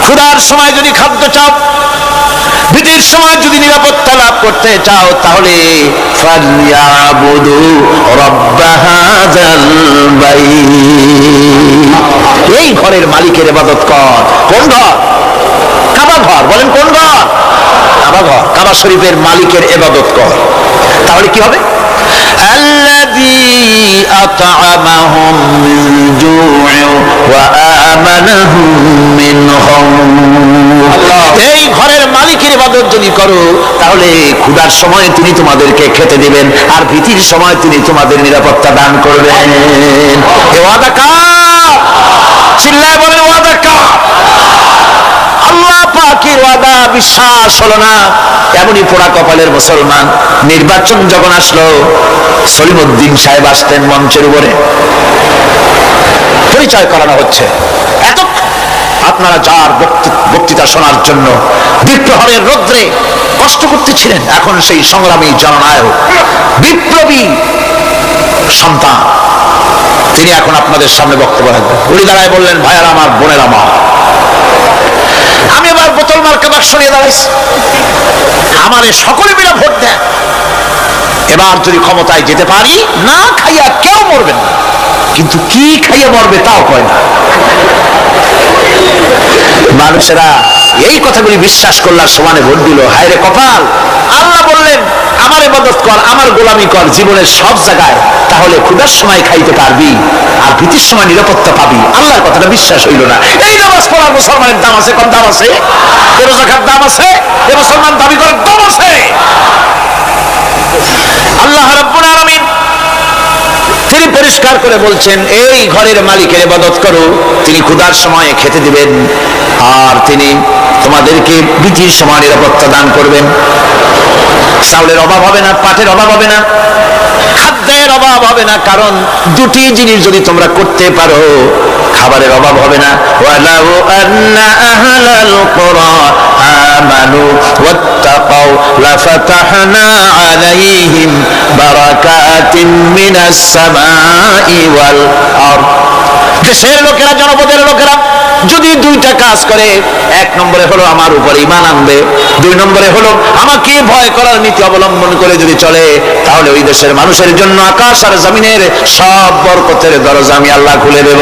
ক্ষুধার সময় যদি খাদ্য চাও, ভীতির সময় যদি নিরাপত্তা লাভ করতে চাও, তাহলে ফালইয়াবুদু রাব্ব হাযাল বাইত, এই ঘরের মালিকের ইবাদত কর। কোন ঘর? কাবা ঘর। বলেন কোন ঘর? কাবা ঘর। কাবা শরীফের মালিকের ইবাদত কর। তাহলে কি হবে? আল্লাযী আত'আমাহুম মিন জু'ইন ওয়া আমানাহুম মিন খাউফ। এই ঘরের মালিকের ইবাদত যদি করো, তাহলে ক্ষুধার সময় তিনি তোমাদেরকে খেতে দিবেন, আর ভীতির সময় তিনি তোমাদের নিরাপত্তা দান করবেন। এ ওয়াদা কার? চিল্লায় বলেন ওয়াদা কার? আল্লাহ পাকের ওয়াদা বিশ্বাস হলো না, এমনই পোড়া কপালের মুসলমান। নির্বাচন যখন আসলো, সলিমউদ্দিন সাহেব আসতেন মঞ্চের উপরে, পরিচয় করানো হচ্ছে। এত আপনারা যার বক্তৃতা শোনার জন্য বিপ্লবের রৌদ্রে কষ্ট করতেছিলেন, এখন সেই সংগ্রামী জননায়ক বিপ্লবী সন্তান, তিনি এখন আপনাদের সামনে বক্তব্য রাখবেন। উনি দাঁড়ায় বললেন, ভাইয়ার আমার, বোনের আমার, আমি এবার বোতল মার্কা বাক্স নিয়ে দাঁড়াইছি, আমারে সকলে মিলে ভোট দেন। এবার যদি ক্ষমতায় যেতে পারি, না খাইয়া কেউ মরবেন না, কিন্তু কি খাইয়া মরবে তাও কয় না। মানুষেরা এই কথাগুলি বিশ্বাস করলার সমানে ভোট দিল। হায় রে কপাল! আল্লাহ বললেন, আমার ইবাদত কর, আমার গোলামি কর জীবনের সব জায়গায়, তাহলে ক্ষুধার সময় খাইতে পারবি আর ভীতির সময় নিরাপত্তা পাবি। আল্লাহর কথাটা বিশ্বাস হইল না। এই নামাজ পড়ার মুসলমানের দাম আছে, কম দাম আছে? এ রোজা খাওয়ার দাম আছে? এ মুসলমান দাবি করার দাম আছে? আল্লাহ রাব্বুল আলামিন তিনি পরিষ্কার করে বলছেন, এই ঘরের মালিকের ইবাদত করো, তিনি ক্ষুধার সময়ে খেতে দিবেন, আর তিনি তোমাদেরকে ভীতির সময় নিরাপত্তা দান করবেন। চাউলের অভাব হবে না, পাটের অভাব হবে না, খাদ্যের অভাব হবে না, কারণ দুটি জিনিস যদি তোমরা করতে পারো, খাবারের অভাব হবে না। ওয়ালাউ আন্না আহলাল কুরা আমানু ওয়াত্তাকাউ লাফাতাহনা আলাইহিম বারাকাতিন মিনাস সামাই ওয়াল আরদ। দেশের লোকেরা, জনপদের লোকেরা যদি দুইটা কাজ করে, এক নম্বরে হলো আমার উপর ঈমান আনবে, দুই নম্বরে হলো আমাকে ভয় করার নীতি অবলম্বন করে যদি চলে, তাহলে ওই দেশের মানুষের জন্য আকাশ আর জমিনের সব বরকতের দরজা আমি আল্লাহ খুলে দেব।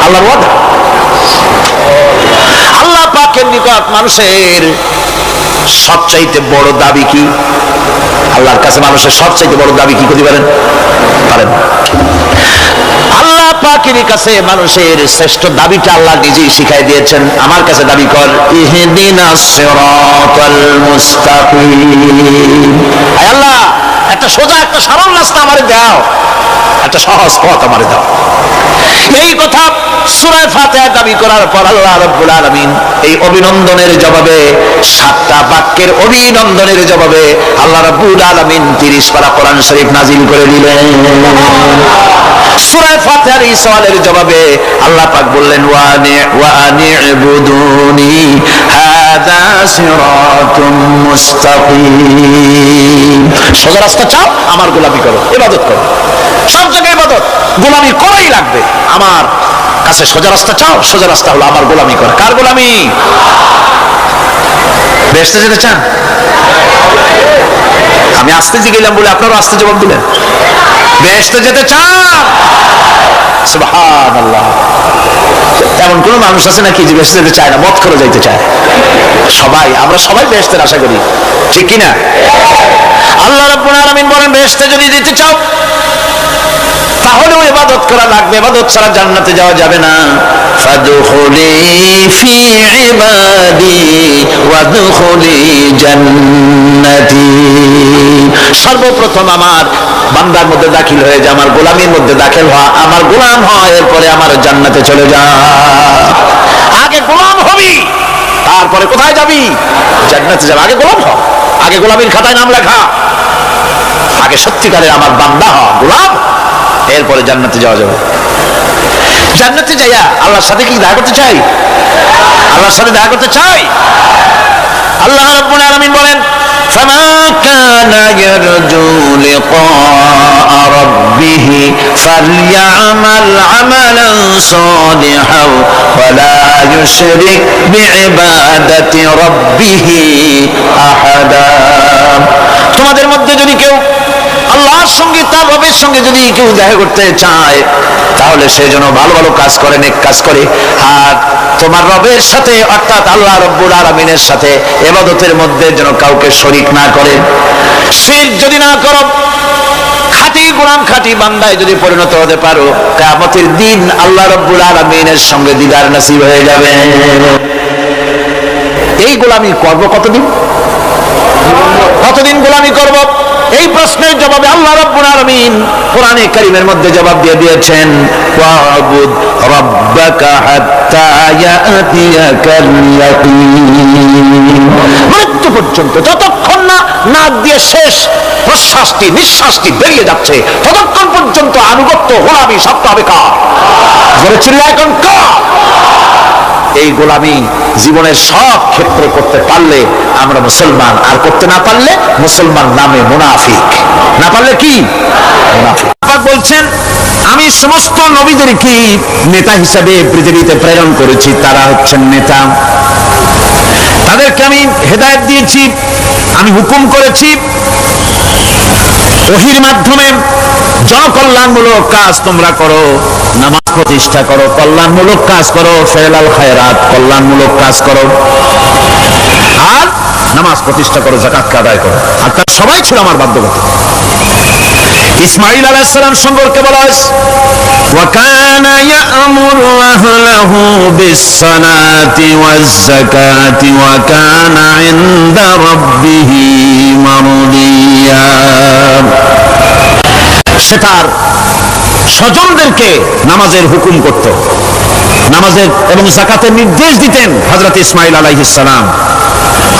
আল্লাহর ওয়াদা। আল্লাহ পাকের নিকট মানুষের সবচাইতে বড় দাবি কি? আল্লাহর কাছে মানুষের সবচাইতে বড় দাবি কি করতে পারেন? পারেন? আল্লাহ পাকের কাছে মানুষের শ্রেষ্ঠ দাবিটা আল্লাহ নিজেই শিখাই দিয়েছেন। আমার কাছে দাবি কর, ইহদিনাস সিরাতাল মুস্তাকিম। আয় আল্লাহ, একটা সোজা, একটা সরল রাস্তা আমারে দাও, একটা সহজ পথ আমারে দাও। এই কথা সূরা ফাতিহা দাবি করার পর আল্লাহ রাব্বুল আলামিন এই অভিনন্দনের জবাবে, 7টা বাক্যের অভিনন্দনের জবাবে আল্লাহ রাব্বুল আলামিন 30 পারা কোরআন শরীফ নাজিল করে দিলেন। সূরা ফাতিহার এই সওয়ালের জবাবে আল্লাহ পাক বললেন, ওয়া আনি'বুদুনি হাযা সিরাতুম মুস্তাকিম। সোজা রাস্তা চাও, আমার গোলামি করো, ইবাদত করো, সব জায়গায় ইবাদত, গোলামি করাই লাগবে। আমার কাছে সোজা রাস্তা চাও, সোজা রাস্তা হলো আমার গোলামি করা। কার গোলামি? বেহেশতে যেতে চান? আমি আস্তে গেলাম বলে আপনারা আস্তে জবাব দিলেন। বেহেশতে যেতে চান? সুবহানাল্লাহ। এমন কোন মানুষ আছে নাকি যে বেহেশতে যেতে চায় না, মত করে যাইতে চায়? সবাই, আমরা সবাই বেহেশতের আশা করি, ঠিক কিনা? আল্লাহ রাব্বুল আলামিন বলেন, বেহেশতে যদি যেতে চাও তাহলেও ইবাদত করা লাগবে, ইবাদত ছাড়া জান্নাতে যাওয়া যাবে না। ফাদখুলি ফি ইবাদি ওয়াদখুলি জান্নাতি। সর্বপ্রথম আমার বান্দার মধ্যে দাখিল হয়ে যা, আমার গোলামির মধ্যে দাখিল হওয়া, আমার গোলাম হয়, এরপরে আমার জান্নাতে চলে যা। আগে গোলাম হবি, তারপরে কোথায় যাবি? জান্নাতে যাবে। আগে গোলাম হ, আগে গোলামির খাতায় নাম লেখা, আগে সত্যিকারের আমার বান্দা হ, গোলাম, এরপরে জান্নাতে যাওয়া যাবে। জান্নাতে যাইয়া আল্লাহর সাথে কি দেখা করতে চাই? আল্লাহর সাথে দেখা করতে চাই? আল্লাহ রাব্বুল আলামিন বলেন, فمن كان يرجو لقاء ربه فليعمل عملا صالحا ولا يشرك بعبادة ربه أحدا। তোমাদের মধ্যে যদি কেউ আল্লাহর সঙ্গে তার রবের সঙ্গে যদি কেউ দেখা করতে চায় তাহলে সে যেন ভালো ভালো কাজ করে, নেক কাজ করে, আর তোমার রবের সাথে অর্থাৎ আল্লাহ রব্বুল আলামিনের সাথে ইবাদতের মধ্যে যেন কাউকে শরীক না করে। শিরক যদি না করো, খাঁটি গোলাম খাঁটি বান্দায় যদি পরিণত হতে পারো, কিয়ামতের দিন আল্লাহ রব্বুল আলামিনের সঙ্গে দিদার নসিব হয়ে যাবে। এই গোলামি করব কতদিন? কতদিন গোলামি করব? এই প্রশ্নের জবাবে আল্লাহ রাব্বুল আলামিন কোরআনে কারীমের মধ্যে জবাব দিয়ে দিয়েছেন, ওয়া'বুদ রাব্বাকা হাত্তা ইয়াতিয়াকাল ইয়াকিন। মৃত্যু পর্যন্ত, যতক্ষণ না নাক দিয়ে শেষ প্রশ্বাসটি নিঃশ্বাসটি বেরিয়ে যাচ্ছে, ততক্ষণ পর্যন্ত আনুগত্য গোলামি সত্য হবে কার? জোরে চিল্লায় কোন কার? এই গোলামি জীবনের সব ক্ষেত্রে করতে পারলে আমরা মুসলমান, আর করতে না পারলে মুসলমান নামে মুনাফিক। না পারলে কি? মুনাফিক। আল্লাহ বলছেন, আমি সমস্ত নবীদেরকে নেতা হিসাবে পৃথিবীতে প্রেরণ করেছি। তারা হচ্ছেন নেতা, তাদেরকে আমি হেদায়েত দিয়েছি, আমি হুকুম করেছি, ওহীর মাধ্যমে জনকল্যাণমূলক কাজ তোমরা করো, নামাজ প্রতিষ্ঠা করো, কল্যাণমূলক কাজ করো, ফেলাল খায়রাত কল্যাণমূলক কাজ করো, আর নামাজ প্রতিষ্ঠা করো, যাকাত আদায় করো। আর তারা সবাই ছিল আমার বাধ্যবাধকতা। ইসমাঈল আলাইহিস সালাম সম্পর্কে বলা হয়েছে, ওয়া কানা ইয়া'মুরু আহলাহু বিস-সালাতি ওয়াজ-যাকাতি ওয়া কানা 'ইনদা রাব্বিহি মারদিয়া। সে তার স্বজনদেরকে নামাজের হুকুম করত, নামাজের এবং যাকাতের নির্দেশ দিতেন হযরত ইসমাঈল আলাইহিস সালাম,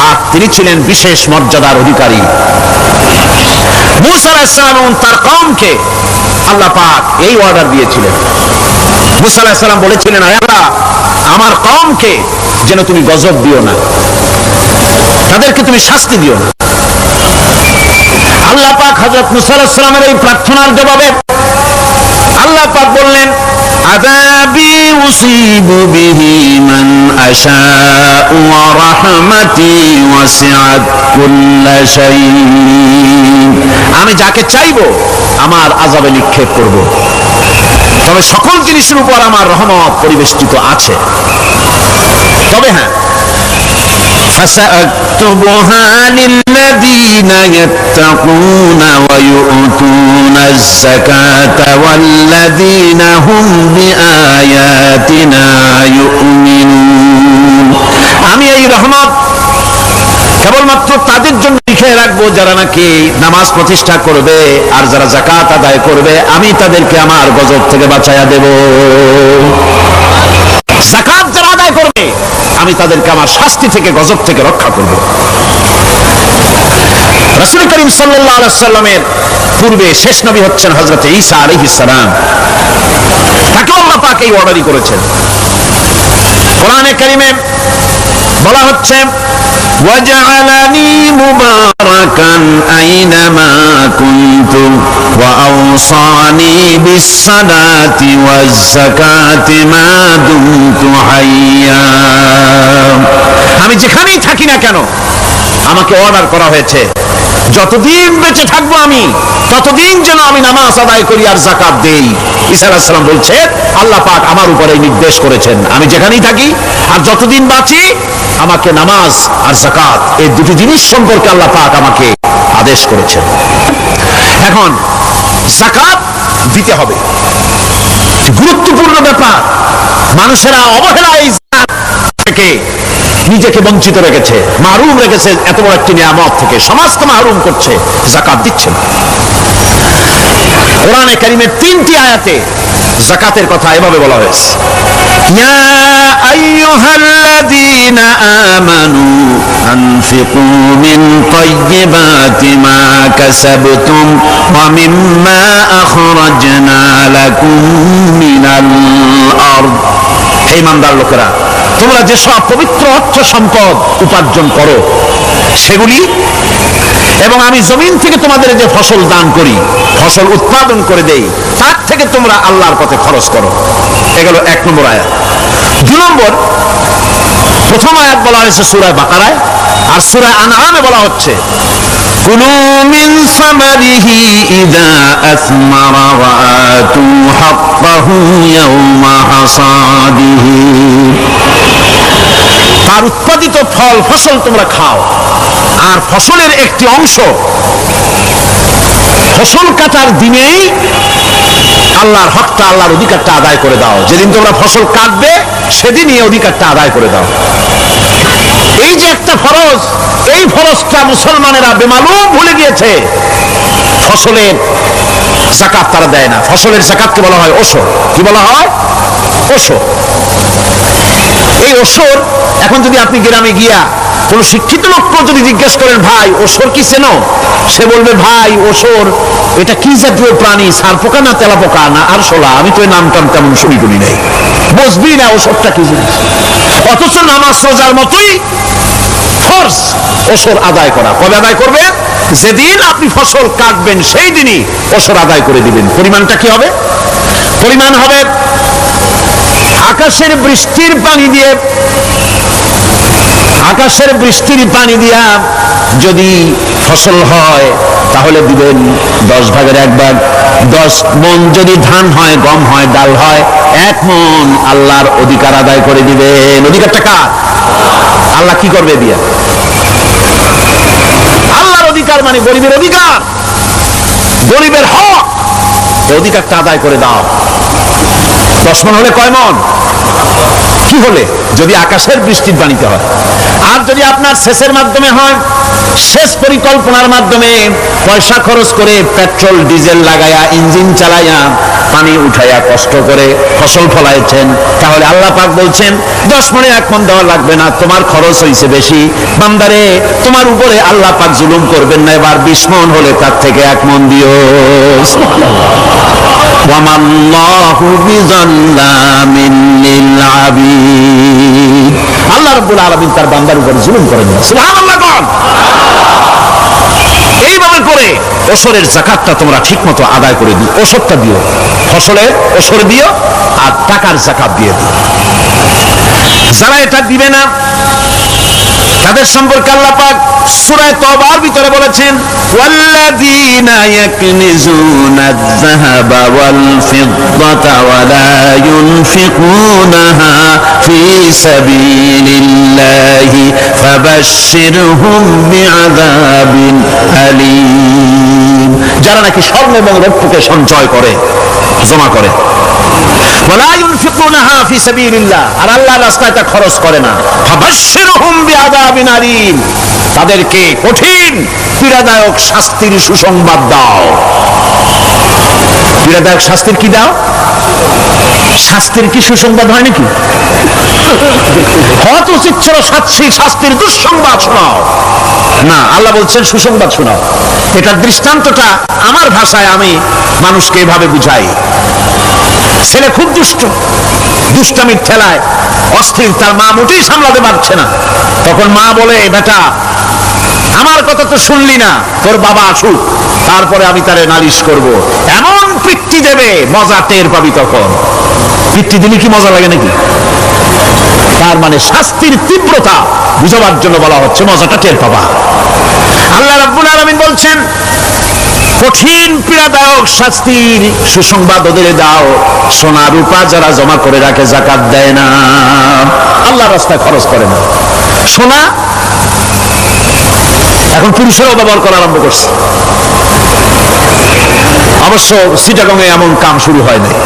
আর তিনি ছিলেন বিশেষ মর্যাদার অধিকারী। মূসা আলাইহিস সালাম এবং তার কওমকে আল্লাহ পাক এই অর্ডার দিয়েছিলেন। মূসা আলাইহিস সালাম বলেছিলেন, আয় আল্লাহ, আমার কওমকে যেন তুমি গজব দিও না, তাদেরকে তুমি শাস্তি দিও না। আল্লাহ পাক হযরত মূসা আলাইহিস সালামের এই প্রার্থনার জবাবে আল্লাহ পাক বললেন, আযাবি উসিবু বিহি মান আশাউ ওয়া রাহমাতি ওয়াসিআত কুল্লা শাইইন। আমি যাকে চাইবো আমার আযাবে নিক্ষেপ করব, তবে সকল জিনিসের উপর আমার রহমত পরিবেষ্টিত আছে। তবে হ্যাঁ, فسأكتبها للذين يتقون ويؤتون الزكاة والذين هم بآياتنا يؤمنون। আমি এই রহমত কেবলমাত্র তাদের জন্য লিখে রাখবো যারা নাকি নামাজ প্রতিষ্ঠা করবে আর যারা যাকাত আদায় করবে, আমি তাদেরকে আমার গজব থেকে বাঁচাইয়া দেব। যাকাত যারা আদায় করবে আমি তাদেরকে আমার শাস্তি থেকে গজব থেকে রক্ষা করব। রাসূল করিম সাল্লাল্লাহু আলাইহি ওয়াসাল্লামের পূর্বে শেষ নবী হচ্ছেন হযরত ঈসা আলাইহিস সালাম, তাকে আল্লাহ পাক এই অর্ডারই করেছেন। কোরআনে কারীমে বলা হচ্ছে, ওয়াজআলানি মুবারাকান আইনামা কুনতু ওয়া আওসানি বিস-সালাতি ওয়াজ-যাকাতি মা দুমতু হাইয়া। আমি যেখানেই থাকি না কেন আমাকে অর্ডার করা হয়েছে যতদিন বেঁচে থাকবো আমি ততদিন যেন আমি নামাজ আদায় করি আর যাকাত দেই। ঈসা আলাইহিস সালাম বলছে, আল্লাহ পাক আমার উপরে নির্দেশ করেছেন আমি যেখানেই থাকি আর যতদিন বাঁচি আমাকে নামাজ আর যাকাত এই দুটি জিনিস সম্পর্কে আল্লাহ পাক আমাকে আদেশ করেছেন। এখন যাকাত দিতে হবে, গুরুত্বপূর্ণ ব্যাপার। মানুষেরা অবহেলায় থেকে নিজেকে বঞ্চিত রেখেছে, মাহরুম রেখেছে এত বড় একটি নিয়ামত থেকে, সমাজকে মাহরুম করছে, যাকাত দিচ্ছে না। কোরআনে কারীমের 3টি আয়াতে যাকাতের কথা এভাবে বলা হয়েছে, ইয়া আইয়ুহাল্লাযীনা আমানু আনফিকু মিন তাইয়্যিবাতি মা কাসাবতুম ওয়া মিম্মা আখরাজনা লাকুম মিনাল আরদ। হে ইমানদার লোকেরা, তোমরা যেসব পবিত্র অর্থ সম্পদ উপার্জন করো সেগুলি এবং আমি জমিন থেকে তোমাদের যে ফসল দান করি, ফসল উৎপাদন করে দেই, তার থেকে তোমরা আল্লাহর পথে খরচ করো। এগুলো 1 নম্বর আয়াত। 2 নম্বর, প্রথম আয়াত বলা হয়েছে সূরা বাকারায়, আর সূরা আনআমে বলা হচ্ছে কুলু মিন সামারিহি ইযা আসমারা ওয়া আতু হাক্কাহু ইয়াওমা হাসাদিহি। তার উৎপাদিত ফল ফসল তোমরা খাও, আর ফসলের একটি অংশ ফসল কাটার দিনেই আল্লাহর হকটা, আল্লাহর অধিকারটা আদায় করে দাও। যেদিন তোমরা ফসল কাটবে সেদিনই এই অধিকারটা আদায় করে দাও। এই যে একটা ফরজ, এই ফরজটা মুসলমানেরা বেমালুম ভুলে গিয়েছে। ফসলের যাকাত তারা দেয় না। ফসলের যাকাতকে বলা হয় ওশর। কি বলা হয়? ওশর। এই ওশর, এখন যদি আপনি গ্রামে গিয়া কোন শিক্ষিত লোককে যদি জিজ্ঞেস করেন, ভাই ওশর কি চেনো? সে বলবে, ভাই ওশর এটা কি জাতীয় প্রাণী, সারপোকা না তেলাপোকা না আরশোলা, আমি তো এই নাম টাম তেমন শুনি করি নাই, বুঝবি না ওশরটা কি জিনিস। অথচ নামাজ রোজার মতোই ফরজ ওশর আদায় করা। কবে আদায় করবে? যেদিন আপনি ফসল কাটবেন সেই দিনই ওশর আদায় করে দিবেন। পরিমাণটা কি হবে? পরিমাণ হবে আকাশের বৃষ্টির পানি দিয়ে, আকাশের বৃষ্টির পানি দিয়া যদি ফসল হয় তাহলে দিবেন 10 ভাগের 1 ভাগ। 10 মণ যদি ধান হয়, গম হয়, ডাল হয়, 1 মণ আল্লাহর অধিকার আদায় করে দিবেন। অধিকারটা কার? আল্লাহ কি করবে দিয়া? আল্লাহর অধিকার মানে গরিবের অধিকার, গরিবের হক, এই অধিকারটা আদায় করে দাও। 10 মণ হলে কয় মণ? কি হলে? যদি আকাশের বৃষ্টির পানিতে হয়। আর যদি আপনার সেচের মাধ্যমে হয়, সেচ পরিকল্পনার মাধ্যমে পয়সা খরচ করে পেট্রোল ডিজেল লাগায়া ইঞ্জিন চালাইয়া পানি উঠাইয়া কষ্ট করে ফসল ফলাইছেন, তাহলে আল্লাহ পাক বলছেন 10 মণে 1 মণ দেওয়া লাগবে না, তোমার খরচ হয়েছে বেশি। বান্দারে, তোমার উপরে আল্লাহ পাক জুলুম করবেন না, এবার 20 মণ হলে তার থেকে 1 মণ দিও। ওয়ামাল্লাহু বিযাল্লামিন লিল আবিদ। আল্লাহ রাব্বুল আলামিন তার বান্দার উপর জুলুম করেন না। সুবহানাল্লাহ। এইভাবে করে ওশরের যাকাতটা তোমরা ঠিকমতো আদায় করে দিও। ওশরটা দিও, ফসলের ওশর দিও, আর টাকার যাকাত দিয়ে দিও। যারা এটা দিবে না তাদের সম্পর্কে আল্লাহ পাক সূরা তওবার ভিতরে বলেছেন, ওয়াল্লাযীনা ইয়াকনিজুনা আয-যাহাবা ওয়াল ফিদ্দাতা ওয়া লা ইউনফিকুনাহা ফি সাবিলিল্লাহি ফাবাশশিরহুম বিআযাবিন আলীম। যারা নাকি স্বর্ণ এবং রৌপ্যকে সঞ্চয় করে, জমা করে, ওয়ালা ইউনফিকুনাহা ফি সাবিলিল্লাহ, আর আল্লাহর রাস্তায় তা খরচ করে না, ফাবাশশিরহুম বিআযাবিন আলীম, তাদেরকে কঠিন পীড়াদায়ক শাস্তির সুসংবাদ দাও। পীড়াদায়ক শাস্তির কি দাও? শাস্তির কি সুসংবাদ হয় নাকি? হত উচিত ছিল শাস্তির দুঃসংবাদ শোনাও, না, আল্লাহ বলছেন সুসংবাদ শোনাও। এটার দৃষ্টান্তটা আমার ভাষায় আমি মানুষকে এভাবে বুঝাই। ছেলে খুব দুষ্ট, দুষ্টামির ঠেলায় অস্থির, তার মা মোটেই সামলাতে পারছে না। তখন মা বলে, বেটা আমার কথা তো শুনলি না, তোর বাবা আসুক, তারপরে আমি তারে নালিশ করব। এমন পিট্টি দেবে, মজা টের পাবি তখন। পিট্টি দিলে কি মজা লাগে নাকি? তার মানে শাস্তির তীব্রতা বুঝাবার জন্য বলা হচ্ছে, মজাটা টের পাবা। আল্লাহ রাব্বুল আলামিন বলছেন, কঠিন পীড়াদায়ক শাস্তির সুসংবাদ ওদের দাও, সোনা রূপা যারা জমা করে রাখে, যাকাত দেয় না, আল্লাহর রাস্তায় খরচ করে না। সোনা এখন পুরুষেরাও ব্যবহার করা আরম্ভ করছে। অবশ্য চিটাগংয়ে এমন কাম শুরু হয় নাই।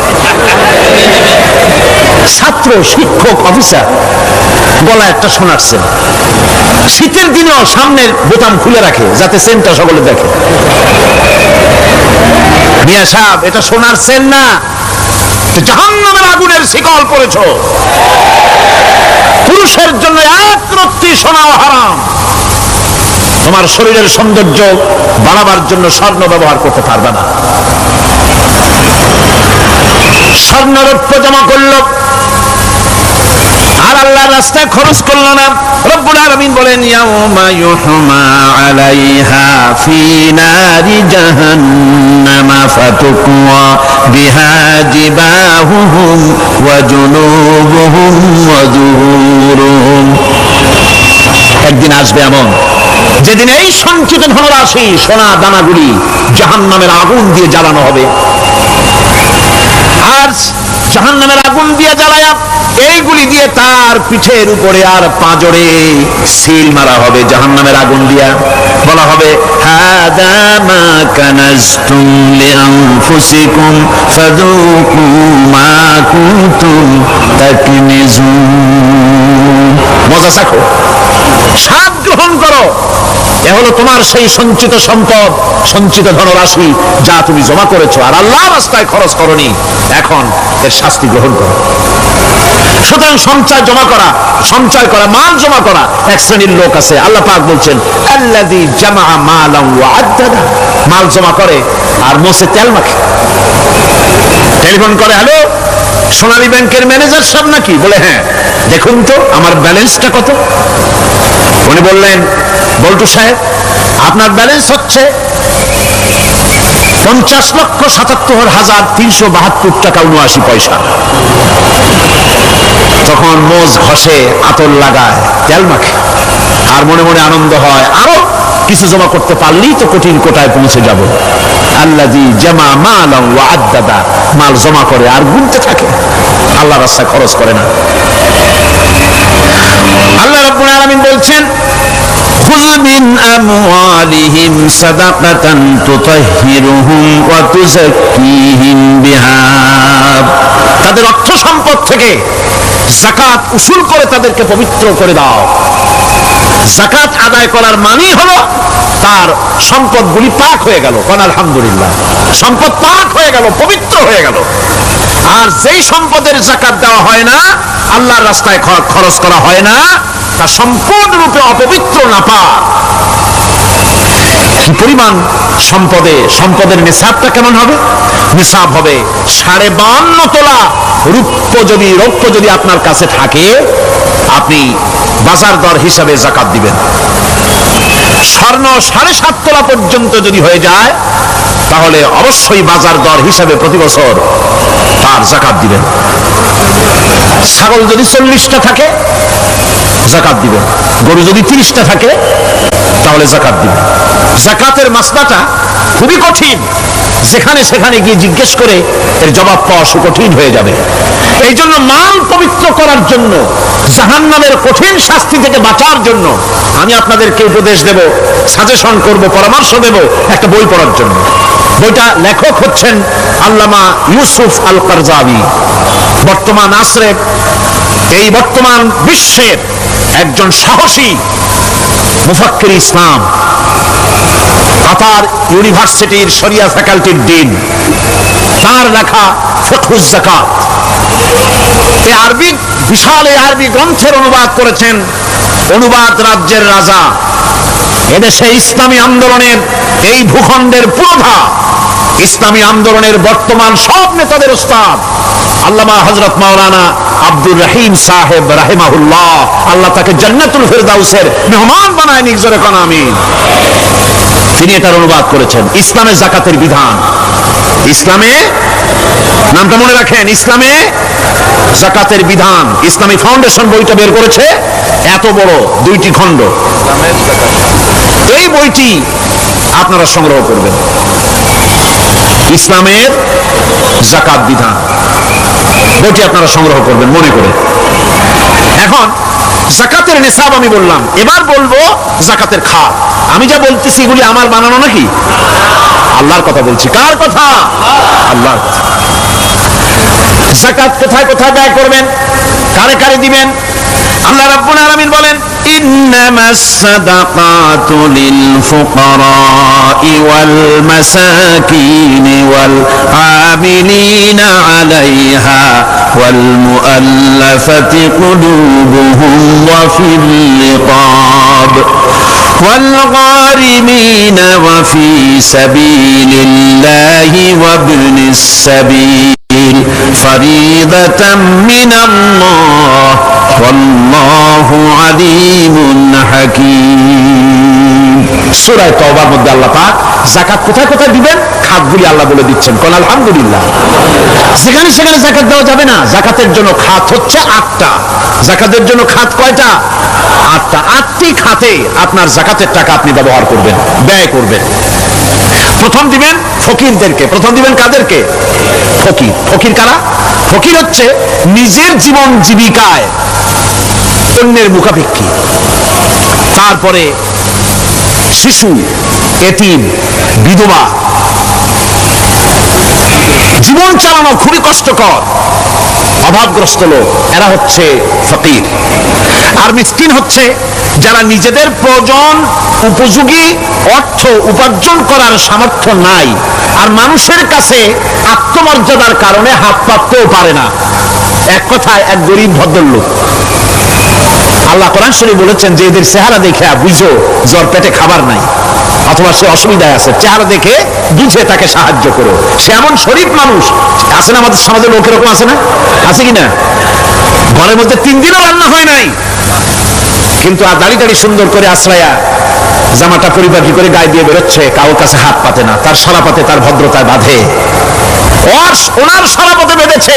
ছাত্র, শিক্ষক, অফিসার গলায় একটা সোনার চেন, শীতের দিনেও সামনের বোতাম খুলে রাখে যাতে চেনটা সকলে দেখে। মিয়া সাহেব, এটা সোনার চেন না, জাহান্নামের আগুনের শিকল পড়েছ। পুরুষের জন্য 1 রত্তি সোনাও হারাম। তোমার শরীরের সৌন্দর্য বাড়াবার জন্য স্বর্ণ ব্যবহার করতে পারবে না। স্বর্ণ রৌপ্য জমা করল, আর আল্লাহর রাস্তায় খরচ করলো না। রব্বুল আলামিন বলেন ইয়াউমা ইউহমা আলাইহা ফি নারি জাহান্নামা ফাতুকওয়া বিহা জিবাহুহুম ওয়া জুনুবুহুম ওয়া যুহুরুহুম। একদিন আসবে এমন যেদিন এই সঞ্চিত ধনরাশি সোনা দানাগুলি জাহান্নামের আগুন দিয়ে জ্বালানো হবে। আর জাহান্নামের আগুন দিয়ে জ্বালায়া এইগুলি দিয়ে তার পিঠের উপরে আর পাঁজরে সিল মারা হবে জাহান্নামের আগুন দিয়া। বলা হবে হাদা মা কানাজতুম লিআনফুসিকুম ফাযুকু মা কুনতুম তাকনিজুন। মজা চাখো, স্বাদ গ্রহণ করো, এ হলো তোমার সেই সঞ্চিত সম্পদ, সঞ্চিত ধনরাশি যা তুমি জমা করেছো আর আল্লাহর রাস্তায় খরচ করনি। এখন এর শাস্তি গ্রহণ করো। সুতরাং সঞ্চয় করা, মাল জমা করা এক শ্রেণীর লোক আছে। আল্লাহ পাক বলছেন আল্লাযী জামা মালান ওয়া আদ্দাদা, মাল জমা করে আর মোছে তেল মাখে। টেলিফোন করে, হ্যালো সোনালী ব্যাংকের ম্যানেজার সাহেব নাকি? বলে হ্যাঁ, দেখুন তো আমার ব্যালেন্সটা কত। উনি বললেন বল্টু সাহেব আপনার ব্যালেন্স হচ্ছে 50,77,372 টাকা 79 পয়সা। তখন মোজ ঘষে, আতর লাগায়, তেল মাখে আর মনে মনে আনন্দ হয়, আরো কিছু জমা করতে পারলেই তো কঠিন কোটায় পৌঁছে যাব। আল্লাযী জামা মালান ওয়া আদ্দাদা, মাল জমা করে আর গুনতে থাকে, আল্লাহর রাস্তায় খরচ করে না। আল্লাহ রাব্বুল আলামিন বলছেন খুয মিন আমওয়ালিহিম সাদাকাতান তুতাহহিরুহুম ওয়া তুযাক্কিহিম বিহা, তাদের অর্থ সম্পদ থেকে যাকাত উসুল করে তাদেরকে পবিত্র করে দাও। যাকাত আদায় করার মানেই হলো তার সম্পদগুলি পাক হয়ে গেল। কোন আলহামদুলিল্লাহ, সম্পদ পাক হয়ে গেল, পবিত্র হয়ে গেল। আর যেই সম্পদের যাকাত দেওয়া হয় না, আল্লাহর রাস্তায় খরচ করা হয় না, তা সম্পূর্ণরূপে অপবিত্র, নাপাক। কি পরিমাণ সম্পদের নিসাবটা কেমন হবে? নিসাব হবে 52.5 তোলা রৌপ্য যদি আপনার কাছে থাকে, আপনি বাজার দর হিসাবে যাকাত দিবেন। স্বর্ণ 7.5 তোলা পর্যন্ত যদি হয়ে যায়, তাহলে অবশ্যই বাজার দর হিসাবে প্রতি বছর তার যাকাত দিবেন। ছাগল যদি 40টা থাকে যাকাত দিবেন, গরু যদি 30টা থাকে তাহলে যাকাত দিবেন। যাকাতের মাসলাটা খুবই কঠিন, যেখানে সেখানে গিয়ে জিজ্ঞেস করে এর জবাব পাওয়া সুকঠিন হয়ে যাবে। এই জন্য মাল পবিত্র করার জন্য, জাহান্নামের কঠিন শাস্তি থেকে বাঁচার জন্য আমি আপনাদেরকে উপদেশ দেব, সাজেশন করব, পরামর্শ দেব একটা বই পড়ার জন্য। বইটা লেখক হচ্ছেন আল্লামা ইউসুফ আল কারজাবী। বর্তমান আসরে, এই বর্তমান বিশ্বের একজন সাহসী মুফাক্কির ইসলাম, কাতার ইউনিভার্সিটির শরিয়া ফ্যাকাল্টির ডিন। তার লেখা ফতহুজ যাকাত, এই আরবি বিশাল এই আরবি গ্রন্থের অনুবাদ করেছেন অনুবাদ রাজ্যের রাজা। এদেশে ইসলামী আন্দোলনের, এই ভূখণ্ডের পুরোধা ইসলামী আন্দোলনের বর্তমান সব নেতাদের উস্তাদ আল্লামা হযরত মাওলানা আব্দুর রহিম সাহেব রাহিমাহুল্লাহ, আল্লাহ তাকে জান্নাতুল ফেরদাউসের মেহমান বানায় নিক, জোরে কোন আমিন। তিনি এটার অনুবাদ করেছেন ইসলামে যাকাতের বিধান। ইসলামে, নামটা মনে রাখেন, ইসলামে যাকাতের বিধান। ইসলামী ফাউন্ডেশন বইটা বের করেছে, এত বড় 2টি খণ্ড। এই বইটি আপনারা সংগ্রহ করবেন, ইসলামের যাকাত বিধান, বইটি আপনারা সংগ্রহ করবেন মনে করে। এখন যাকাতের নিসাব আমি বললাম, এবার বলবো যাকাতের খাত। আমি যা বলতেছি এগুলি আমার বানানো নাকি? আল্লাহর কথা বলছি। কার কথা? আল্লাহর কথা। যাকাত কোথায় কোথায় ব্যয় করবেন, কারে কারে দিবেন? আল্লাহ রাব্বুল আলামিন বলেন ইন্নামাস সাদাকাতু লিল ফুকারাই ওয়াল মাসাকিন ওয়াল আমিলিনা আলাইহা ওয়াল মুআল্লাফাতি কুলুবুহুম ওয়া ফিল রিকাব ওয়াল গারিমিনা ওয়া ফি সাবিলিল্লাহি ওয়া ইবনিস সাবিল ফরিদাতাম মিনাল্লাহ ওয়াল্লাহু আলিমুন হাকীম। সূরা তাওবার মধ্যে আল্লাহ পাক যাকাত কোথায় কোথায় দিবেন খাতগুলি আল্লাহ বলে দিচ্ছেন। কোন আলহামদুলিল্লাহ। সেখানে সেখানে যাকাত দেওয়া যাবে না। যাকাতের জন্য খাত হচ্ছে 8টা। যাকাতের জন্য খাত কয়টা? 8টা। 8টি খাতে আপনার যাকাতের টাকা আপনি ব্যবহার করবেন, ব্যয় করবেন। প্রথম দিবেন ফকিরদেরকে। প্রথম দিবেন কাদেরকে? ফকির। ফকির কারা? ফকির হচ্ছে নিজের জীবন জীবিকায় অন্যের মুখাপেক্ষী। তারপরে শিশু, এতিম, বিধবা, জীবন চালানো খুবই কষ্টকর, অভাবগ্রস্ত লোক, এরা হচ্ছে ফকির। আর মিসকিন হচ্ছে যারা নিজেদের প্রয়োজন উপযোগী অর্থ উপার্জন করার সামর্থ্য নাই, আর মানুষের কাছে আত্মমর্যাদার কারণে হাত পাততেও পারে না। এক কথায় এক গরিব ভদ্রলোক। আল্লাহ কোরআন শরীফে বলেছেন যে এদের চেহারা দেখে বুঝো জ্বর পেটে খাবার নাই, অথবা সে অসুবিধায় আছে, চেহারা দেখে বুঝে তাকে সাহায্য করো। সে এমন শরীফ মানুষ আছে না আমাদের সমাজের লোক, এরকম আছে না? আছে কিনা? ঘরের মধ্যে 3 দিনও রান্না হয় নাই, কিন্তু আর দাড়ি দাড়ি সুন্দর করে আশ্রয়া জামাটা পরিপাটি করে গায়ে দিয়ে বেরোচ্ছে, কারোর কাছে হাত পাতে না, তার সারাপাতে তার ভদ্রতায় বাঁধে। ওনার সারাপথে বেঁধেছে,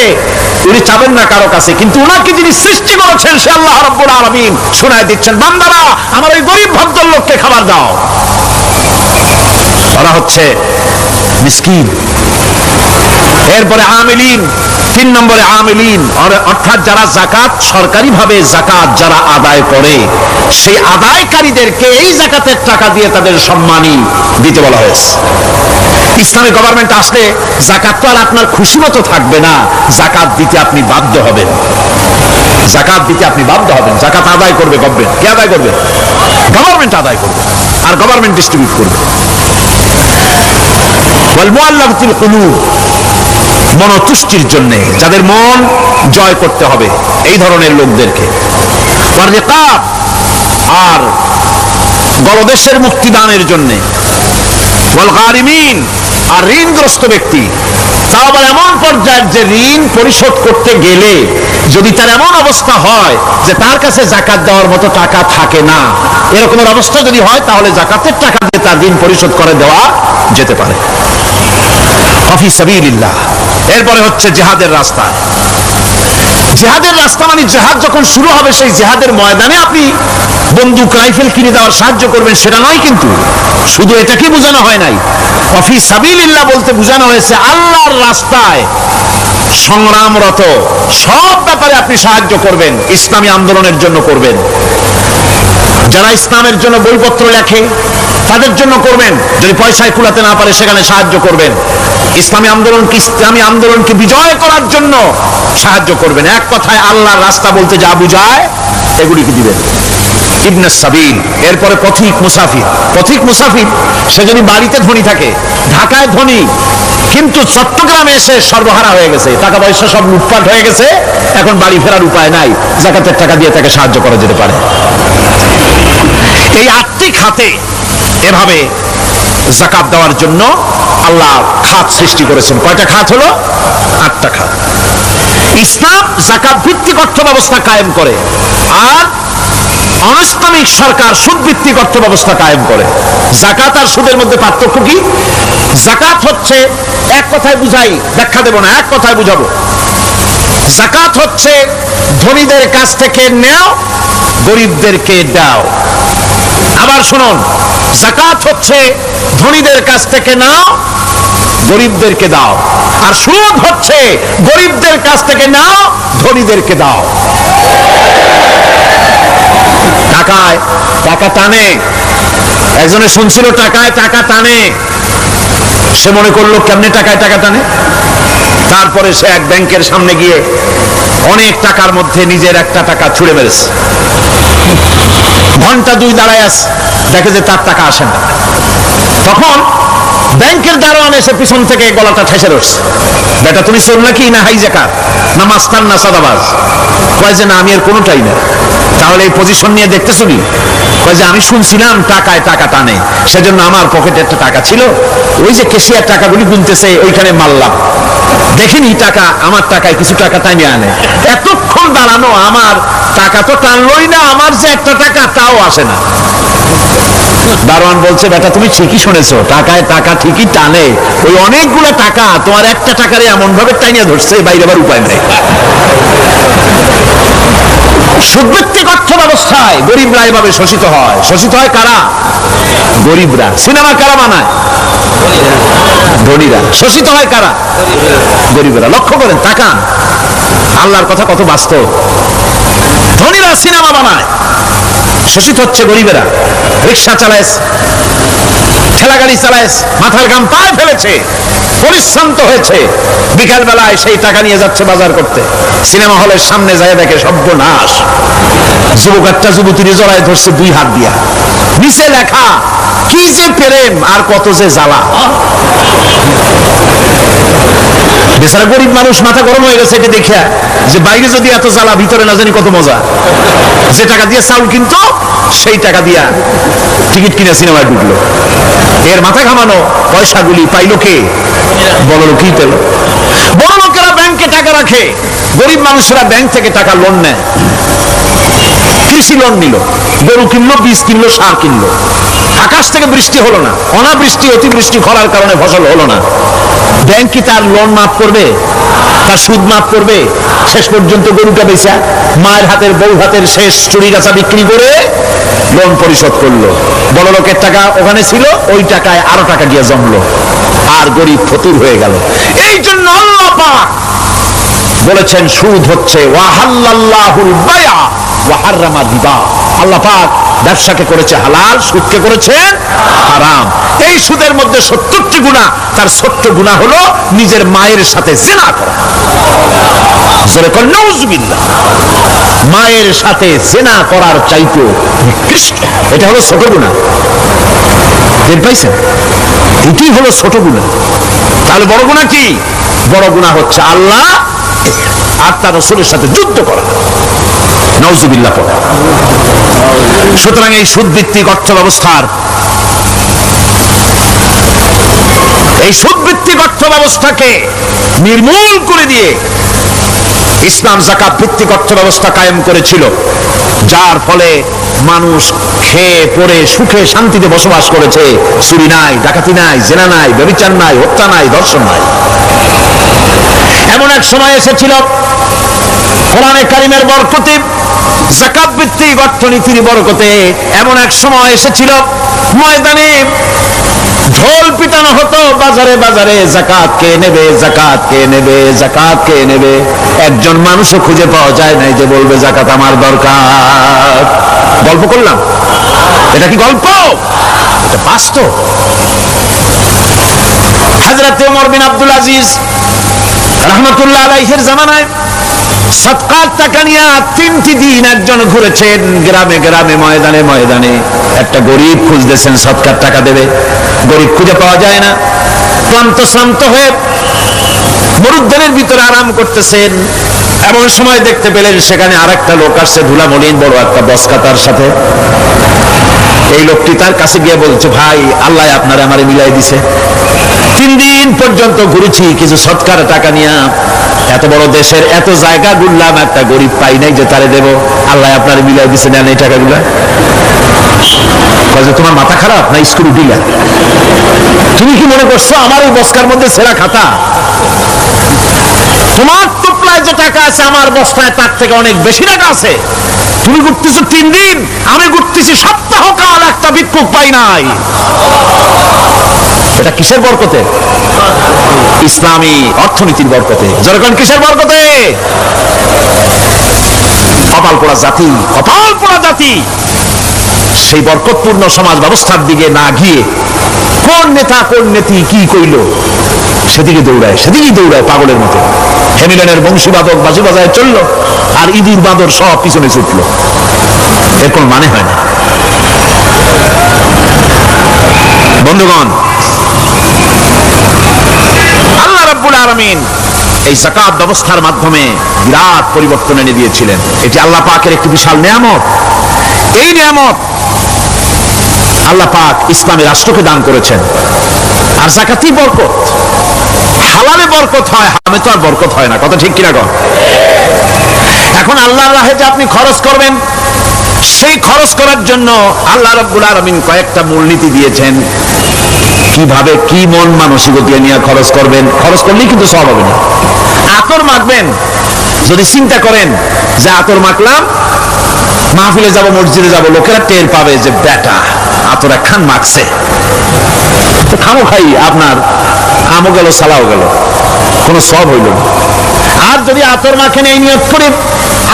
উনি চাবেন না কারো কাছে, কিন্তু ওনাকে যিনি সৃষ্টি করেছেন সে আল্লাহ রাব্বুল আলামিন শোনায় দিচ্ছেন, বান্দারা আমার ওই গরিব ভদ্রলোককে খাবার দাও। ওরা হচ্ছে মিসকিন। এরপরে আমিলিন, 3 নম্বরে আমিলিন, অর্থাৎ যারা যাকাত সরকারিভাবে যাকাত যারা আদায় করে সেই আদায়কারীদেরকে এই যাকাতের টাকা দিয়ে তাদের সম্মানী দিতে বলা হয়েছে। ইসলামী গভর্নমেন্ট আসলে যাকাত তো আর আপনার খুশি মতো থাকবে না, যাকাত দিতে আপনি বাধ্য হবেন। যাকাত দিতে আপনি বাধ্য হবেন। যাকাত আদায় করবে গভর্নমেন্ট। কে আদায় করবে? গভর্নমেন্ট আদায় করবে, আর গভর্নমেন্ট ডিস্ট্রিবিউট করবে। ওয়াল মুআল্লাফাতিল কুলুব, মনতুষ্টির জন্য, যাদের মন জয় করতে হবে এই ধরনের লোকদেরকে। ওয়াল রিকাব, আর গলদেশের মুক্তিদানের জন্য। ওয়াল গারিমিন, আর ঋণগ্রস্ত ব্যক্তি, তা আবার এমন পর্যায়ের যে ঋণ পরিশোধ করতে গেলে যদি তার এমন অবস্থা হয় যে তার কাছে যাকাত দেওয়ার মতো টাকা থাকে না, এরকমের অবস্থা যদি হয় তাহলে যাকাতের টাকা দিয়ে তার ঋণ পরিশোধ করে দেওয়া যেতে পারে। ফি সাবিলিল্লাহ। এরপরে হচ্ছে জিহাদের রাস্তা। জিহাদের রাস্তা মানে জিহাদ যখন শুরু হবে সেই জিহাদের ময়দানে আপনি বন্দুক রাইফেল কিনে দেওয়ার সাহায্য করবেন সেটা নয়, কিন্তু শুধু এটাকে বোঝানো হয় নাই। ফি সাবিলিল্লাহ বলতে বোঝানো হয়েছে আল্লাহর রাস্তায় সংগ্রামরত সব ব্যাপারে আপনি সাহায্য করবেন, ইসলামী আন্দোলনের জন্য করবেন। যারা ইসলামের জন্য বইপত্র লেখে তাদের জন্য করবেন, যদি পয়সায় কুলাতে না পারে সেখানে সাহায্য করবেন। ইসলামী আন্দোলনকে বিজয় করার জন্য সাহায্য করবেন। এক কথায় আল্লাহর রাস্তা বলতে যা বুঝায় এগুলিকে দিবেন। ইবনে সাবিল, এরপরে পথিক মুসাফির। পথিক মুসাফির সে যদি বাড়িতে ধনী থাকে, ঢাকায় ধনী, কিন্তু চট্টগ্রামে এসে সর্বহারা হয়ে গেছে, টাকা পয়সা সব লুটপাট হয়ে গেছে, এখন বাড়ি ফেরার উপায় নাই, যাকাতের টাকা দিয়ে তাকে সাহায্য করা যেতে পারে। এই 8টি খাতে এভাবে যাকাত দেওয়ার জন্য আল্লাহ খাত সৃষ্টি করেছেন। কয়টা খাত হলো? 8টা খাত। ইসলাম যাকাত ভিত্তিক অর্থ ব্যবস্থা কায়েম করে, আর অনিসলামিক সরকার সুদ ভিত্তিক অর্থ ব্যবস্থা কায়েম করে। যাকাত আর সুদের মধ্যে পার্থক্য কি? যাকাত হচ্ছে, এক কথায় বুঝাই, ব্যাখ্যা দেব না, এক কথায় বুঝাবো। যাকাত হচ্ছে ধনীদের কাছ থেকে নেও, গরিবদেরকে দাও। আবার শুনুন, যাকাত হচ্ছে ধনীদের কাছ থেকে নাও, গরিবদেরকে দাও। আর সুদ হচ্ছে গরিবদের কাছ থেকে নাও, ধনীদেরকে দাও। টাকায় টাকা টানে, একজনে শুনছিল টাকায় টাকা টানে, সে মনে করলো কেমনে টাকায় টাকা টানে। তারপরে সে এক ব্যাংকের সামনে গিয়ে অনেক টাকার মধ্যে নিজের একটা টাকা ছুঁড়ে মেরেছে। ঘন্টা 2 দাঁড়ায় আছে, দেখে যে তার টাকা আসে না। তখন ব্যাংকের দারোয়ান এসে পিছন থেকে গলাটা ঠেসে ধরছে, বেটা তুমি চোর নাকি, না হাইজ্যাকার, না মাস্তান, না সাদাবাজ? কয় যে না, আমি এর কোনোটাই না। তাহলে এই পজিশন নিয়ে দেখতেছো নি? যে আমি শুনছিলাম টাকায় টাকা টানে, সেজন্য আমার পকেটে একটা টাকা ছিল, ওই যে কেশিয়ার টাকাগুলি গুনতেছে ওইখানে মারলাম, দেখিনি টাকা, আমার টাকায় কিছু টাকা টাইনে আনে। এতক্ষণ দাঁড়ানো, আমার টাকা তো টানলই না, আমার যে একটা টাকা তাও আসে না। দারোয়ান বলছে, বেটা তুমি ঠিকই শুনেছো, টাকায় টাকা ঠিকই টানে, ওই অনেকগুলো টাকা তোমার একটা টাকারে এমন ভাবে টাইনিয়া ধরছে, বাইরে আবার উপায় নেই। সুদভিত্তিক অর্থ ব্যবস্থায় গরিবরা এভাবে শোষিত হয়। শোষিত হয় কারা? গরিবরা। সিনেমা কারা বানায়? ধনীরা। শোষিত হয় কারা? গরিবরা। লক্ষ্য করেন, তাকান, আল্লাহর কথা কত বাস্তব। ধনীরা সিনেমা বানায়, শোষিত হচ্ছে গরিবেরা। রিক্সা চালায়, ঠেলা গাড়ি চালায়, মাথার ঘাম পায়ে ফেলেছে, পরিশ্রান্ত হয়েছে, বিকাল বেলায় সেই টাকা নিয়ে যাচ্ছে বাজার করতে। সিনেমা হলের সামনে যায় দেখে সর্বনাশ, যুবক একটা যুবতীর জড়ায় ধরছে দুই হাত দিয়া, নিচে লেখা কি যে প্রেম আর কত যে জ্বালা। বেচারা গরিব মানুষ মাথা গরম হয়ে গেছে এটা দেখে, যে বাইরে যদি এত জ্বালা, ভিতরে না জানি কত মজা। যে টাকা দিয়ে চাউল কিনতো, সেই টাকা দিয়া টিকিট কিনে সিনেমায় ঢুকলো। এর মাথা ঘামানো পয়সাগুলি পাইল কে? বড় লোকই পেল। বড় লোকেরা ব্যাংকে টাকা রাখে, গরিব মানুষেরা ব্যাংক থেকে টাকা লোন নেয়। কৃষি লোন নিল, গরু কিনলো, বীজ কিনলো, সার কিনলো। আকাশ থেকে বৃষ্টি হলো না, অনাবৃষ্টি অতিবৃষ্টি খরার কারণে ফসল হলো না। ব্যাংক কি তার লোন মাফ করবে? তার সুদ মাফ করবে? শেষ পর্যন্ত গরুটা বেচা, মায়ের হাতের বউ হাতের শেষ চুরি গাছা বিক্রি করে লোন পরিশোধ করলো। বড় লোকের টাকা ওখানে ছিল, ওই টাকায় আরো টাকা গিয়ে জমলো, আর গরিব ফতুর হয়ে গেল। এই জন্য আল্লাহ পাক বলেছেন, সুদ হচ্ছে ওয়াহাল্লাল্লাহুল বায়া ওয়া হারামা রিবা। আল্লাহ পাক ব্যবসাকে করেছে হালাল, সুদকে করেছেন হারাম। এই সুদের মধ্যে 70টি গুনাহ, তার ছোট্ট গুনাহ হলো নিজের মায়ের সাথে জিনা করা। জোরে কোন নাউজুবিল্লাহ। মায়ের সাথে জিনা করার চাইতে নিকৃষ্ট, এটা হলো ছোট গুনাহ। দেখতে পাইছেন, এটাই হলো ছোট গুনাহ। তাহলে বড় গুনাহ কি? বড় গুনাহ হচ্ছে আল্লাহ আর তার রাসূলের সাথে যুদ্ধ করা। নাউজুবিল্লাহ পড়া। সুতরাং এই সুদভিত্তিক অর্থ ব্যবস্থার, এই সুদভিত্তিক অর্থ ব্যবস্থাকে নির্মূল করে দিয়ে ইসলাম যাকাত ভিত্তিক অর্থ ব্যবস্থা কায়েম করেছিল, যার ফলে মানুষ খেয়ে পরে সুখে শান্তিতে বসবাস করেছে। চুরি নাই, ডাকাতি নাই, জেনা নাই, ব্যভিচার নাই, হত্যা নাই, ধর্ষণ নাই। এমন এক সময় এসেছিল, কোরআনে কারিমের বরকতে, যাকাত ভিত্তিক অর্থনীতির বরকতে এমন এক সময় এসেছিল, ময়দানে ঢোল পিটানো হতো, বাজারে বাজারে যাকাত কে নেবে, যাকাত কে নেবে, যাকাত কে নেবে। একজন মানুষও খুঁজে পাওয়া যায় নাই যে বলবে যাকাত আমার দরকার। গল্প করলাম, এটা কি গল্প? এটা বাস্তব। হযরত ওমর বিন আব্দুল আজিজ রাহমাতুল্লাহ আলাইহির জামানায় সদকার টাকা নিয়ে 3টি দিন একজন ঘুরেছেন গ্রামে গ্রামে, ময়দানে ময়দানে। একটা গরিব খুঁজতেছেন সদকার টাকা দেবে, গরিব খুঁজে পাওয়া যায় না। ক্লান্ত শ্রান্ত হয়ে মরুদ্যানের ভিতরে আরাম করতেছেন, এমন সময় দেখতে পেলেন সেখানে আরেকটা লোক আসছে, ধুলা মলিন বড় একটা বস্তা তার সাথে। এই লোকটি তার কাছে গিয়ে বলছে, ভাই আল্লাহ আপনারে আমারে মিলাই দিছে, 3 দিন পর্যন্ত ঘুরেছি কিছু সদকার টাকা নিয়ে, এত বড় দেশের এত জায়গা ঘুরলাম, একটা গরিব পাই নাই যে তারে দেব, আল্লাহ আপনারে মিলাই দিছে, নেন এই টাকাগুলা। তোমার মাথা খারাপ না স্ক্রু ঢিলা? তুমি কি মনে করছো আমার এই বস্তার মধ্যে ছেঁড়া খাতা? তোমার টুকলায় যে টাকা আছে আমার বস্তায় তার থেকে অনেক বেশি টাকা আছে। তুমি ঘুরতেছো 3 দিন, আমি ঘুরতেছি সপ্তাহকাল, একটা ভিক্ষুক পাই নাই। এটা কিসের বরকতে? ইসলামী অর্থনীতির বরকতে। যখন কিসের বরকতে? কপাল পোড়া জাতি, কপাল পোড়া জাতি। সেই বরকতপূর্ণ সমাজ ব্যবস্থার দিকে না গিয়ে কোন নেতা কোন নেত্রী কি কইল সেদিকে দৌড়ায়, সেদিকেই দৌড়ায় পাগলের মতো। হেমিলনের বংশীবাদক বাজি বাজায় চললো, আর ইঁদুর বাঁদর সব পিছনে ছুটলো। এর কোন মানে হয় না। বন্ধুগণ, আল্লাহ রাব্বুল আলামিন এই যাকাত ব্যবস্থার মাধ্যমে বিরাট পরিবর্তন এনে দিয়েছিলেন। এটি আল্লাহ পাকের একটি বিশাল নিয়ামত। এই নিয়ামত আল্লাহ পাক ইসলামী রাষ্ট্রকে দান করেছেন। আর যাকাতই বরকত, হালালে বরকত হয়, হারামে তো আর বরকত হয় না। কথা ঠিক কিনা কর? এখন আল্লাহর রাহে যে আপনি খরচ করবেন, সেই খরচ করার জন্য আল্লাহ রাব্বুল আলামিন কয়েকটা মূলনীতি দিয়েছেন। কিভাবে, কি মন মানসিকতা নিয়ে খরচ করবেন। খরচ করলেই কিন্তু সওয়াব হবে না। আতর মাখবেন, যদি চিন্তা করেন যে আতর মাখলাম, মাহফিলে যাব, মসজিদে যাব, লোকেরা টের পাবে যে বেটা আতর একখান মাখছে, তো খামো খাই আপনার আমও গেল, সালাও গেল, কোনো সওয়াব হইল না। আর যদি আতর মাখেন এই নিয়ত করে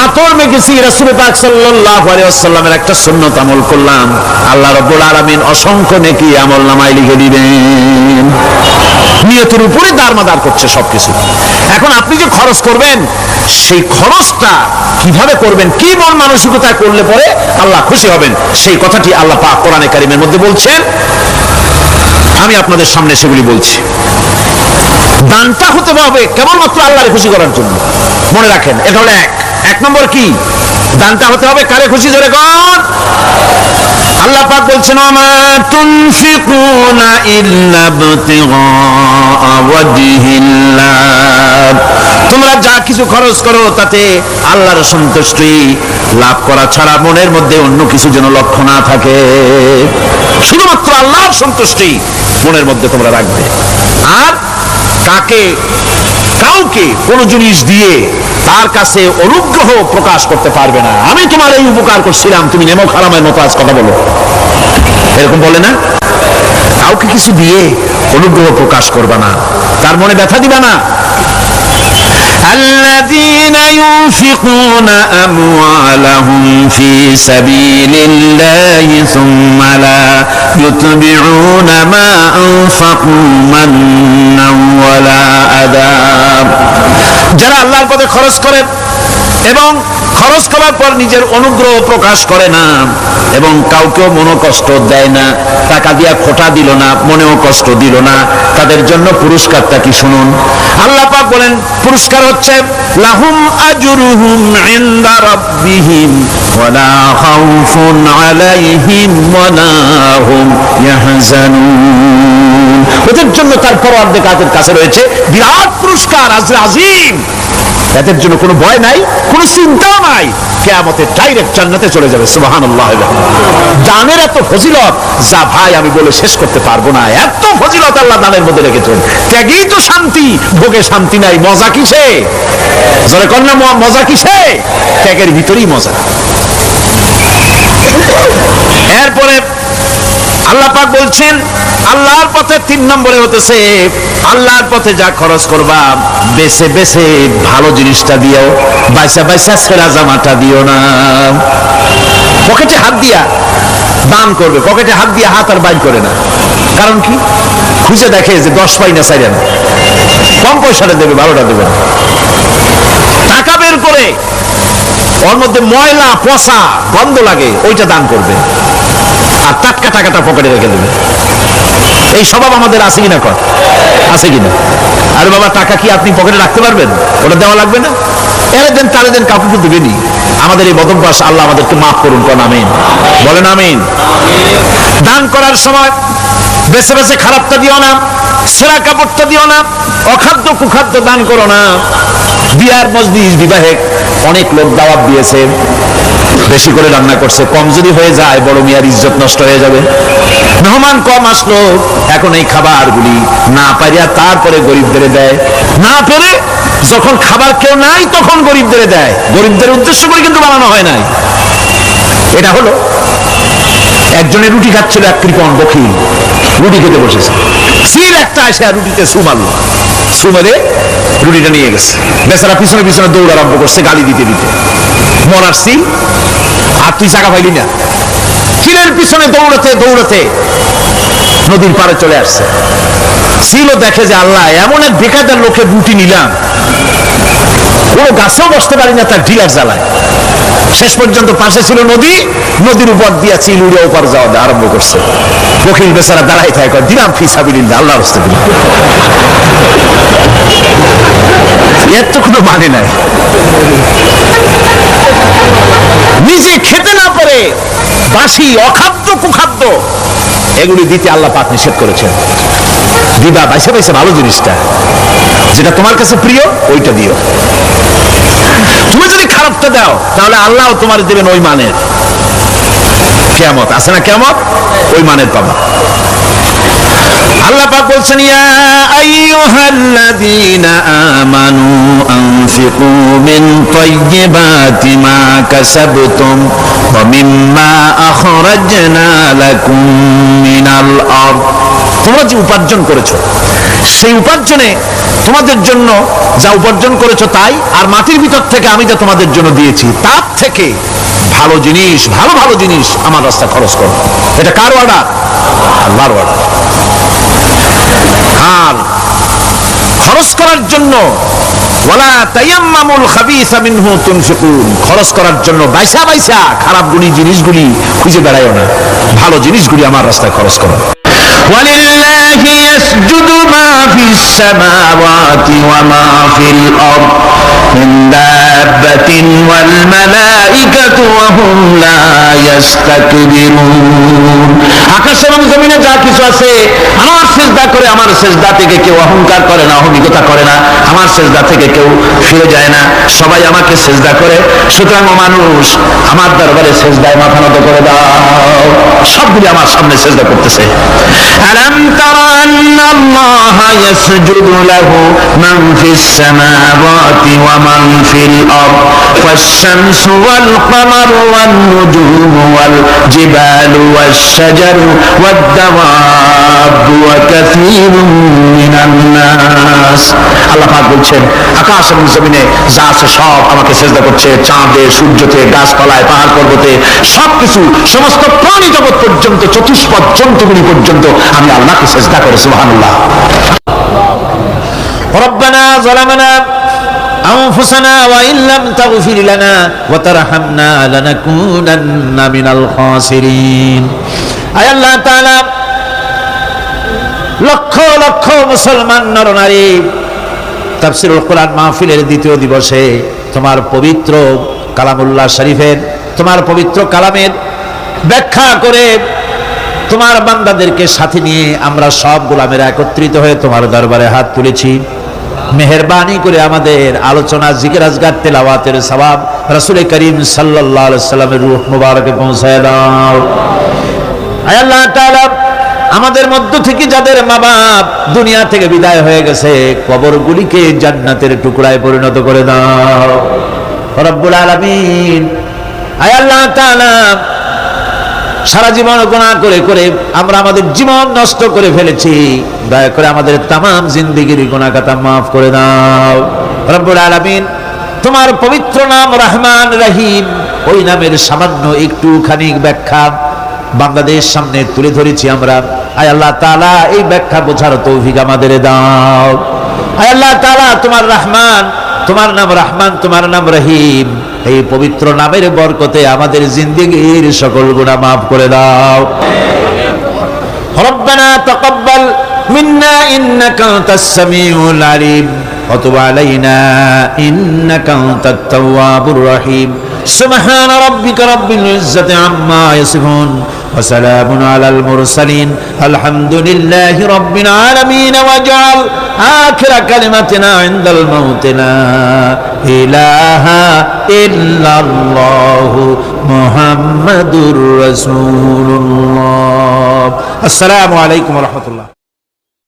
আতর মেখেছি, রাসূল পাক সাল্লাল্লাহু আলাইহি ওয়াসাল্লামের একটা সুন্নাত আমল করলাম, আল্লাহ রাব্বুল আলামিন অসংখ্য নেকি আমলনামায় লিখে দিবেন। নিয়তের উপরে দারমাদার করছে সবকিছু। এখন আপনি যে খরচ করবেন, সেই খরচটা কিভাবে করবেন, কি মন মানসিকতা করলে পরে আল্লাহ খুশি হবেন, সেই কথাটি আল্লাহ পাক কোরআনে কারীমের মধ্যে বলছেন। আমি আপনাদের সামনে সেগুলি বলছি। দানটা হতে হবে কেবলমাত্র আল্লাহরে খুশি করার জন্য। মনে রাখেন, এটা হলো এক নম্বর। কি দানটা হতে হবে কারে খুশি? ধরে কর। আল্লাহ পাক বলছেন, আমা তুনফিকুনা ইল্লা ইবতিগা ওয়াজহিল্লাহ, তোমরা যা কিছু খরচ করো তাতে আল্লাহর সন্তুষ্টি লাভ করা ছাড়া মনের মধ্যে অন্য কিছু যেন লক্ষ্য না থাকে। শুধুমাত্র আল্লাহর সন্তুষ্টি মনের মধ্যে তোমরা রাখবে। আর কাউকে কোন জিনিস দিয়ে তার কাছে অনুগ্রহ প্রকাশ করতে পারবে না। আমি তোমার এই উপকার করছিলাম, তুমি নেমো খারামের মতো আজ কথা বলো, এরকম বলে না। কাউকে কিছু দিয়ে অনুগ্রহ প্রকাশ করবে না, তার মনে ব্যথা দিবা না। الذين ينفقون أموالهم في سبيل الله ثم لا يتبعون ما أنفقوا منا ولا أذى, যারা আল্লাহর পথে খরচ করে এবং খরচ করার পর নিজের অনুগ্রহ প্রকাশ করে না এবং কাউকেও মনোকষ্ট দেয় না, টাকা দিয়া খোটা দিল না, মনেও কষ্ট দিল না, তাদের জন্য পুরস্কারটা কি শুনুন। আল্লাহ পাক বলেন পুরস্কার হচ্ছে লাহুম আজরুহুম ইনদা রাব্বিহিম ওয়ালা খাউফুন আলাইহিম ওয়ালা হুম ইয়াহজানুন, ওদের জন্য তার পরওয়ারদিগারের কাছে রয়েছে বিরাট পুরস্কার, আজরে আজিম। এদের জন্য কোনো ভয় নাই, কোনো চিন্তাও নাই, কিয়ামতে ডাইরেক্ট জান্নাতে চলে যাবে। সুবহানাল্লাহ। দানের এত ফজিলত যা ভাই আমি বলে শেষ করতে পারবো না। এত ফজিলত আল্লাহ দানের মধ্যে রেখেছেন। ত্যাগেই তো শান্তি, ভোগে শান্তি নাই। মজা কিসে? জোরে কর না, মজা কিসে? ত্যাগের ভিতরেই মজা। এরপরে আল্লাহ পাক বলছেন আল্লাহর পথে 3 নম্বরে হতেছে আল্লাহর পথে যা খরচ করবা বেছে বেছে ভালো জিনিসটা দিও, বাইসা বাইসা ছেঁড়া জামাটা দিও না। পকেটে হাত দিয়া দান করবে, পকেটে হাত দিয়া হাত আর বাইর করে না। কারণ কি? খুঁজে দেখে যে 10 পাই না, চাইলেন কম পয়সাটা দেবে, 12টা দেবে না। টাকা বের করে ওর মধ্যে ময়লা পচা গন্ধ লাগে, ওইটা দান করবে, আর টাটকা টাকাটা পকেটে রেখে দেবে। এই স্বভাব আমাদের আছে কিনা? কর আছে কিনা? আরে বাবা, টাকা কি আপনি পকেটে রাখতে পারবেন? ওটা দেওয়া লাগবে না? এর দেন তারে দেন, কাউকে দেবেনি। আমাদের এই বদভ্যাস আল্লাহ আমাদেরকে মাফ করুন। কোন আমিন বলেন। আমিন। দান করার সময় বেছে বেছে খারাপটা দিও না, ছেঁড়া কাপড়টা দিও না, অখাদ্য কুখাদ্য দান করো না। বিয়ার মজলিস, বিবাহে অনেক লোক দাওয়াত দিয়েছে, বেশি করে রান্না করছে, কম যদি হয়ে যায় বড় মিয়ার ইজ্জত নষ্ট হয়ে যাবে। মেহমান কম আসলো, এখন এই খাবারগুলি না পারিয়া তারপরে গরিবদের দেয়, না পেরে যখন খাবার কেউ নাই তখন গরিবদের দেয়। গরিবদের উদ্দেশ্য করে কিন্তু বানানো হয় নাই। এটা হলো একজনের রুটি খাচ্ছিল, এক কৃপণ বখিল রুটি খেতে বসেছে, সিল একটা এসে রুটিতে সু মারল, সু মেরে রুটিটা নিয়ে গেছে। বেচারা পিছনে পিছনে দৌড় আরম্ভ করছে, গালি দিতে দিতে। মরার সিল, আর তুই চাকা পাইলি না। সিলের পিছনে দৌড়াতে দৌড়াতে নদীর পাড়ে চলে আসছে। সিলও দেখে যে আল্লাহ, এমন এক বেকায়দার লোকের রুটি নিলাম, কোনো গাছেও বসতে পারি না তার ঢিলার জ্বালায়। শেষ পর্যন্ত পাশে ছিল নদী, নদীর উপর দিয়া চিল উড়ে ওপার যাওয়া আরম্ভ করছে। বকিল বেচারা দাঁড়াই থাকে, দিলাম ফি সাবিলিল্লাহ, আল্লাহর রাস্তায় দিলাম। এর তো কোনো মানে নাই। নিজে খেতে না পারে বাসি, অখাদ্য, কুখাদ্য এগুলি দিতে আল্লাহ পাক নিষেধ করেছেন। দিবা বাইসে বাইসে ভালো জিনিসটা, যেটা তোমার কাছে প্রিয় ওইটা দিও। তুমি যদি খারাপটা দাও তাহলে আল্লাহ তোমার দেবেন ওই মানের। কিয়ামত আছে না, কিয়ামত ওই মানের পাবা। আল্লাহ পাক বলছেন, ইয়া আইয়ুহাল্লাযীনা আমানু আনফিকু মিন তাইয়্যিবাতি মা কাসাবতুম ওয়া মিম্মা আখরাজনা লাকুম মিনাল আরদ। তোমরা যে উপার্জন করেছো, সেই উপার্জনে তোমাদের জন্য যা উপার্জন করেছো তাই, আর মাটির ভিতর থেকে আমি যা তোমাদের জন্য দিয়েছি তার থেকে ভালো জিনিস, ভালো ভালো জিনিস আমার রাস্তায় খরচ করো। এটা কার অর্ডার? আল্লাহর অর্ডার। আর খরচ করার জন্য ওয়ালা তায়াম্মামুল খাবিসা মিনহু তুনফিকুন, খরচ করার জন্য বাইসা বাইসা খারাপ গুণী জিনিসগুলি খুঁজে বেড়াইও না, ভালো জিনিসগুলি আমার রাস্তায় খরচ করো। ওয়ালিল্লাহি ইয়াসজুদু মা ফিস সামাওয়াতি ওয়া মা ফিল আরদ মিন দাব্বাতিন ওয়াল মালাইকাতু ওয়া হুম লা ইস্তাকবিরুন। আকাশ এবং জমিনে যা কিছু আছে আমার সিজদা করে, আমার সিজদা থেকে কেউ অহংকার করে না, অহমিকতা করে না, আমার সিজদা থেকে কেউ ফিরে যায় না, সবাই আমাকে সিজদা করে। সুতরাং মানুষ আমার দরবারে সিজদায় মাথা নত করে দাও, সবগুলি আমার সামনে সিজদা করতেছে। আলাম তারা আন্নাল্লাহা ইয়াসজুদু লাহু মান ফিস সামাওয়াতি ওয়া মান ফিল আরদ ওয়াশ-শামসু ওয়াল কামারু ওয়ান নুজুমু ওয়াল জিবালু ওয়াশ-শাজারু ওয়াদ-দাওয়াবু ওয়া কাসীরুম মিনান নাস। আল্লাহ পাক বলছেন, আকাশ এবং জমিনে যা আছে সব আমাকে সিজদা করছে। চাঁদে, সূর্যতে, গাছপালায়, পাহাড় পর্বতে সবকিছু, সমস্ত প্রাণী জগৎ পর্যন্ত, চতুষ্পদ জন্তুগুলি পর্যন্ত আমি আল্লাহকে সিজদা করি। সুবহানাল্লাহ। রব্বানা যালামনা আনফুসানা ওয়া ইন লাম তাগফির লানা ওয়া তারহামনা লানাকুনান্না মিনাল খাসিরিন। আয় আল্লাহ তাআলা, লক্ষ লক্ষ মুসলমান নরনারী তাফসীরুল কোরআন মাহফিলের দ্বিতীয় দিবসে তোমার পবিত্র কালামুল্লাহ শরীফের, তোমার পবিত্র কালামের ব্যাখ্যা করে তোমার বান্দাদেরকে সাথে নিয়ে আমরা সব গোলামেরা একত্রিত হয়ে তোমার দরবারে হাত তুলেছি। মেহেরবানি করে আমাদের আলোচনা, জিকির, আজকার, তেলাওয়াতের সওয়াব রাসূল করিম সাল্লাল্লাহু আলাইহি সাল্লামের রূহ মুবারকে পৌঁছায় দাও। আয় আল্লাহ তাআলা, আমাদের মধ্য থেকে যাদের মা বাপ দুনিয়া থেকে বিদায় হয়ে গেছে, কবরগুলিকে জান্নাতের টুকরায় পরিণত করে দাও রব্বুল আলামিন। আয় আল্লাহ তাআলা, সারা জীবন গুনাহ করে করে আমরা আমাদের জীবন নষ্ট করে ফেলেছি, দয়া করে আমাদের তামাম জিন্দেগির গুনাহ খাতা মাফ করে দাও রব্বুল আলামিন। তোমার পবিত্র নাম রহমান রহিম, ওই নামের সামান্য একটুখানি ব্যাখ্যা বাংলাদেশ সামনে তুলে ধরেছি আমরা। আয় আল্লাহ তাআলা, এই ব্যাখ্যা বোঝার তৌফিক আমাদের দাও। আয় আল্লাহ তাআলা, তোমার রহমান, তোমার নাম রহমান, তোমার নাম রহিম, এই পবিত্র নামের বরকতে আমাদের জিন্দেগীর সকল গুনাহ মাফ করে দাও। রব্বানা তাকাব্বাল মিন্না ইন্নাকা আনতাস সামিউল আলিম ওয়া তুব আলাইনা ইন্নাকা আনতাত তাওয়াবুর রহিম। সুবহানা রাব্বিকা রাব্বিল ইজ্জাতি আম্মা ইয়াসিফুন ওয়া সালামুন আলাল মুরসালিন আলহামদুলিল্লাহি রাব্বিল আলামিন। ওয়াজআল আখিরা কালিমাতিনা ইনদাল মাউত লা ইলাহা ইল্লাল্লাহু মুহাম্মাদুর রাসূলুল্লাহ। আসসালামু আলাইকুম ওয়া রাহমাতুল্লাহ।